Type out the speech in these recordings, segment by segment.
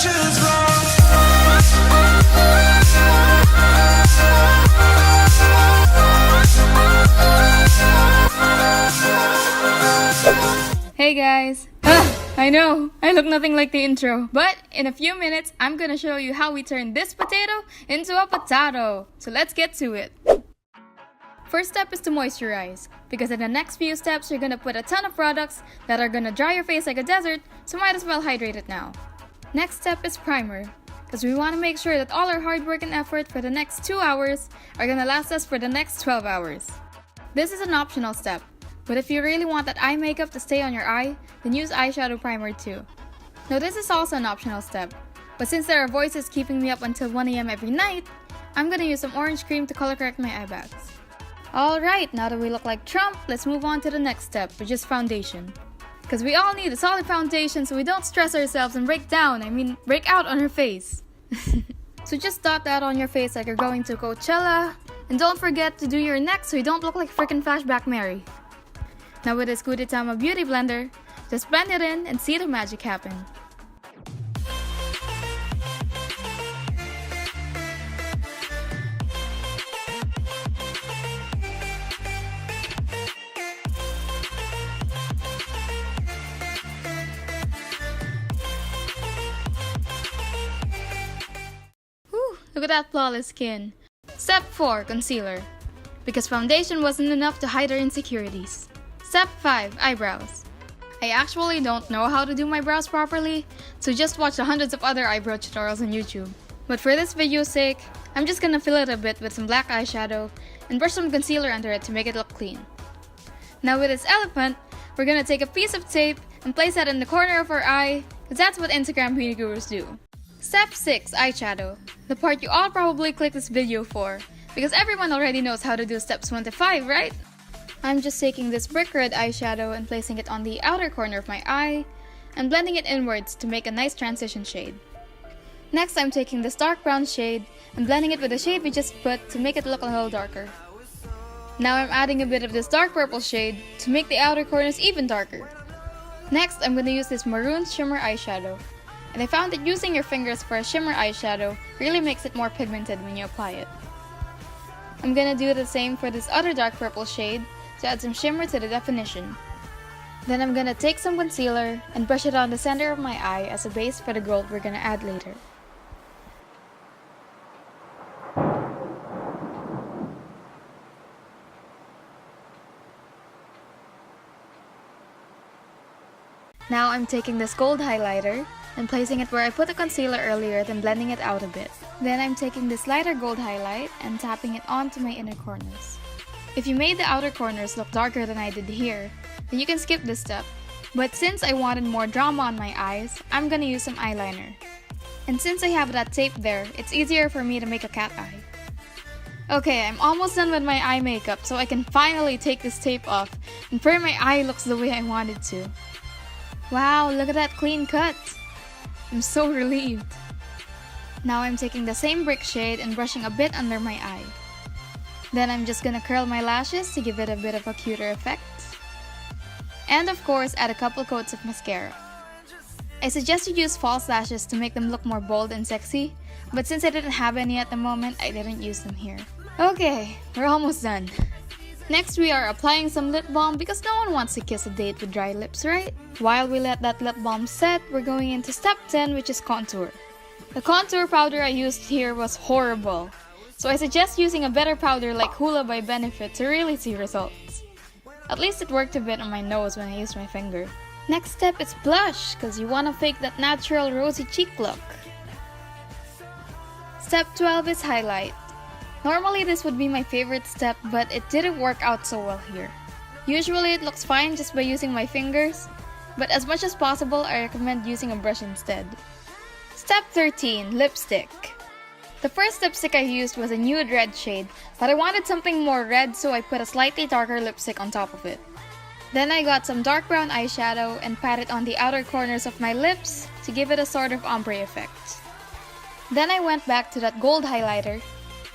choose wrong. Hey guys! I know, I look nothing like the intro. But in a few minutes, I'm gonna show you how we turn this potato into a potato. So let's get to it. First step is to moisturize, because in the next few steps, you're gonna put a ton of products that are gonna dry your face like a desert, so might as well hydrate it now. Next step is primer, because we wanna make sure that all our hard work and effort for the next 2 hours are gonna last us for the next 12 hours. This is an optional step, but if you really want that eye makeup to stay on your eye, then use eyeshadow primer too. Now this is also an optional step, but since there are voices keeping me up until 1 AM every night, I'm gonna use some orange cream to color correct my eye bags. Alright, now that we look like Trump, let's move on to the next step, which is foundation. Because we all need a solid foundation so we don't stress ourselves and break out on our face. So just dot that on your face like you're going to Coachella, and don't forget to do your neck so you don't look like frickin' Flashback Mary. Now with this Gudetama Beauty Blender, just blend it in and see the magic happen. Whew, look at that flawless skin. Step 4, concealer. Because foundation wasn't enough to hide our insecurities. Step 5, eyebrows. I actually don't know how to do my brows properly, so just watch the hundreds of other eyebrow tutorials on YouTube. But for this video's sake, I'm just gonna fill it a bit with some black eyeshadow and brush some concealer under it to make it look clean. Now with this elephant, we're gonna take a piece of tape and place that in the corner of our eye, because that's what Instagram beauty gurus do. Step 6, eyeshadow. The part you all probably clicked this video for, because everyone already knows how to do steps 1 to 5, right? I'm just taking this brick red eyeshadow and placing it on the outer corner of my eye and blending it inwards to make a nice transition shade. Next, I'm taking this dark brown shade and blending it with the shade we just put to make it look a little darker. Now I'm adding a bit of this dark purple shade to make the outer corners even darker. Next, I'm going to use this Maroon shimmer eyeshadow. And I found that using your fingers for a shimmer eyeshadow really makes it more pigmented when you apply it. I'm gonna do the same for this other dark purple shade to add some shimmer to the definition. Then I'm gonna take some concealer and brush it on the center of my eye as a base for the gold we're gonna add later. Now I'm taking this gold highlighter and placing it where I put the concealer earlier, then blending it out a bit. Then I'm taking this lighter gold highlight and tapping it onto my inner corners. If you made the outer corners look darker than I did here, then you can skip this step. But since I wanted more drama on my eyes, I'm gonna use some eyeliner. And since I have that tape there, it's easier for me to make a cat eye. Okay, I'm almost done with my eye makeup, so I can finally take this tape off and pray my eye looks the way I want it to. Wow, look at that clean cut! I'm so relieved. Now I'm taking the same brick shade and brushing a bit under my eye. Then I'm just gonna curl my lashes to give it a bit of a cuter effect. And of course, add a couple coats of mascara. I suggest you use false lashes to make them look more bold and sexy, but since I didn't have any at the moment, I didn't use them here. Okay, we're almost done. Next, we are applying some lip balm because no one wants to kiss a date with dry lips, right? While we let that lip balm set, we're going into step 10, which is contour. The contour powder I used here was horrible, so I suggest using a better powder like Hoola by Benefit to really see results. At least it worked a bit on my nose when I used my finger. Next step is blush, because you want to fake that natural rosy cheek look. Step 12 is highlight. Normally this would be my favorite step, but it didn't work out so well here. Usually it looks fine just by using my fingers, but as much as possible I recommend using a brush instead. Step 13, lipstick. The first lipstick I used was a nude red shade, but I wanted something more red so I put a slightly darker lipstick on top of it. Then I got some dark brown eyeshadow and pat it on the outer corners of my lips to give it a sort of ombre effect. Then I went back to that gold highlighter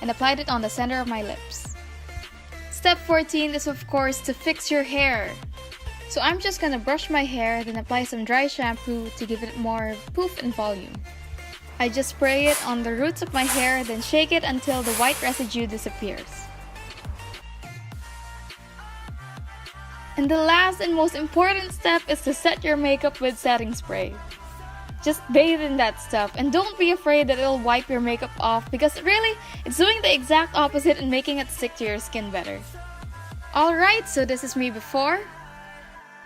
and applied it on the center of my lips. Step 14 is of course to fix your hair. So I'm just gonna brush my hair, then apply some dry shampoo to give it more poof and volume. I just spray it on the roots of my hair, then shake it until the white residue disappears. And the last and most important step is to set your makeup with setting spray. Just bathe in that stuff and don't be afraid that it'll wipe your makeup off, because really, it's doing the exact opposite and making it stick to your skin better. Alright, so this is me before,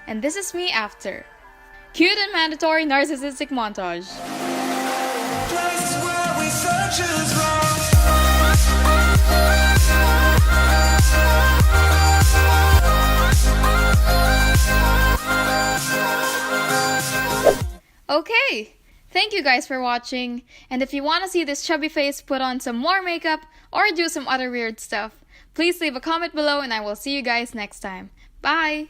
and this is me after. Cute and mandatory narcissistic montage. Okay, thank you guys for watching, and if you want to see this chubby face put on some more makeup or do some other weird stuff, please leave a comment below and I will see you guys next time. Bye!